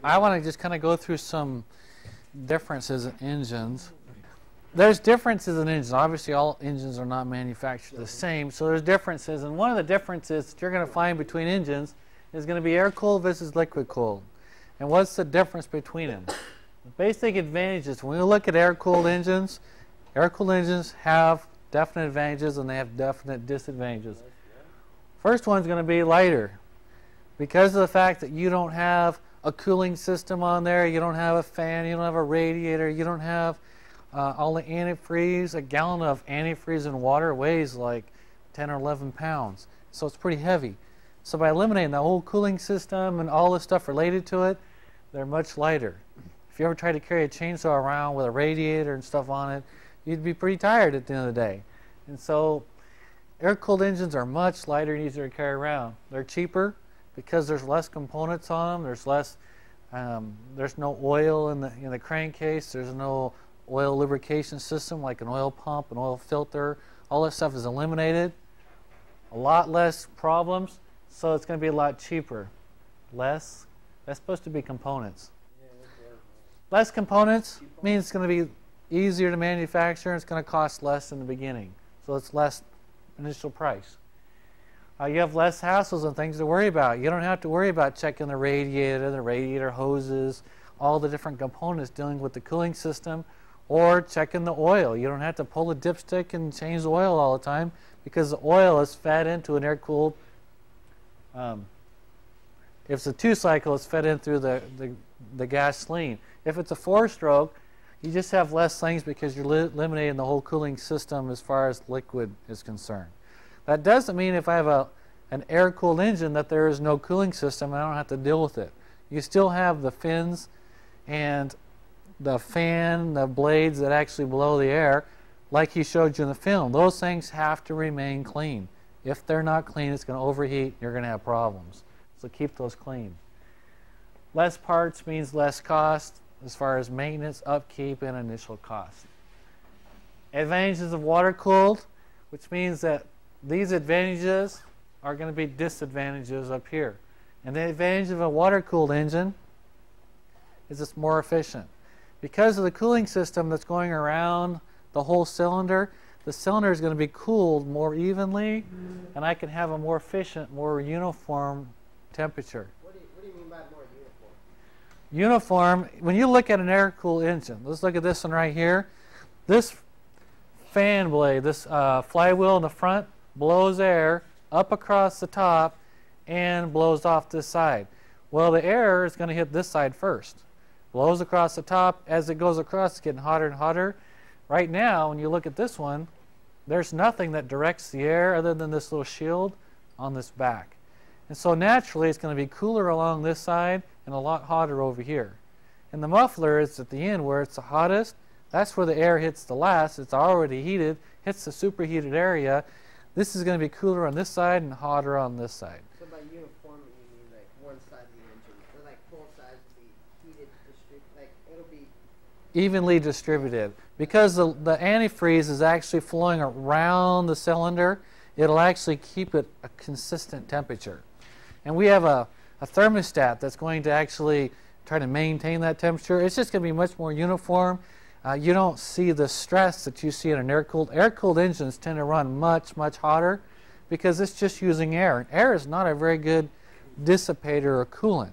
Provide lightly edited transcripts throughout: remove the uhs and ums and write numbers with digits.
I want to just kind of go through some differences in engines. There's differences in engines. Obviously, all engines are not manufactured the same, so there's differences. And one of the differences that you're going to find between engines is going to be air-cooled versus liquid-cooled. And what's the difference between them? The basic advantages, when we look at air-cooled engines have definite advantages and they have definite disadvantages. First one's going to be lighter. Because of the fact that you don't have a cooling system on there, you don't have a fan, you don't have a radiator, you don't have all the antifreeze. A gallon of antifreeze in water weighs like 10 or 11 pounds. So it's pretty heavy. So by eliminating the whole cooling system and all the stuff related to it, they're much lighter. If you ever try to carry a chainsaw around with a radiator and stuff on it, you'd be pretty tired at the end of the day. And so air-cooled engines are much lighter and easier to carry around. They're cheaper because there's less components on them. There's less, there's no oil in the crankcase. There's no oil lubrication system like an oil pump, an oil filter. All that stuff is eliminated. A lot less problems, so it's going to be a lot cheaper. Less, that's supposed to be components. Less components means it's going to be easier to manufacture and it's going to cost less in the beginning. So it's less initial price. You have less hassles and things to worry about. You don't have to worry about checking the radiator hoses, all the different components dealing with the cooling system, or checking the oil. You don't have to pull a dipstick and change the oil all the time because the oil is fed into an air-cooled. If it's a 2-cycle, it's fed in through the gasoline. If it's a 4-stroke, you just have less things because you're eliminating the whole cooling system as far as liquid is concerned. That doesn't mean if I have an air-cooled engine that there is no cooling system and I don't have to deal with it. You still have the fins and the fan, the blades that actually blow the air, like he showed you in the film. Those things have to remain clean. If they're not clean, it's going to overheat, you're going to have problems. So keep those clean. Less parts means less cost as far as maintenance, upkeep, and initial cost. Advantages of water-cooled, which means that these advantages are going to be disadvantages up here. And the advantage of a water-cooled engine is it's more efficient. Because of the cooling system that's going around the whole cylinder, the cylinder is going to be cooled more evenly, and I can have a more efficient, more uniform temperature. What do you mean by more uniform? Uniform, when you look at an air-cooled engine, let's look at this one right here. This fan blade, this flywheel in the front, blows air up across the top and blows off this side. Well, the air is going to hit this side first. Blows across the top. As it goes across, it's getting hotter and hotter. Right now, when you look at this one, there's nothing that directs the air other than this little shield on this back. And so naturally, it's going to be cooler along this side and a lot hotter over here. And the muffler is at the end where it's the hottest. That's where the air hits the last. It's already heated, hits the superheated area. This is going to be cooler on this side and hotter on this side. So by uniform, you mean like one side of the engine, so like both sides will be heated, like it'll be evenly distributed. Because the antifreeze is actually flowing around the cylinder, it'll actually keep it a consistent temperature. And we have a thermostat that's going to actually try to maintain that temperature. It's just going to be much more uniform. You don't see the stress that you see in an air-cooled. Air-cooled engines tend to run much, much hotter because it's just using air. Air is not a very good dissipator or coolant.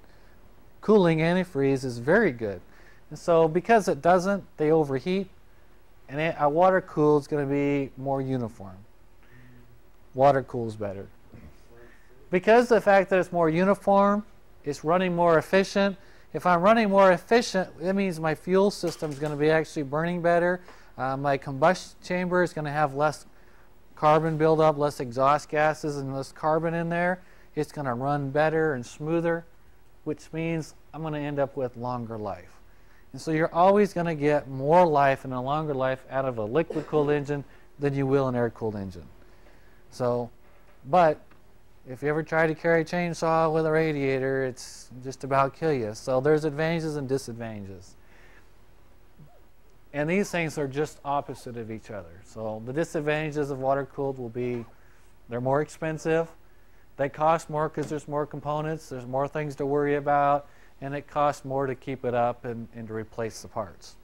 Cooling antifreeze is very good. And so because it doesn't, they overheat. And a water-cooled is going to be more uniform. Water cools better. Because of the fact that it's more uniform, it's running more efficient. If I'm running more efficient, that means my fuel system is going to be actually burning better. My combustion chamber is going to have less carbon buildup, less exhaust gases, and less carbon in there. It's going to run better and smoother, which means I'm going to end up with longer life. And so you're always going to get more life and a longer life out of a liquid-cooled engine than you will an air-cooled engine. So, but if you ever try to carry a chainsaw with a radiator, it's just about kill you. So there's advantages and disadvantages. And these things are just opposite of each other. So the disadvantages of water-cooled will be they're more expensive. They cost more because there's more components. There's more things to worry about. and it costs more to keep it up and to replace the parts.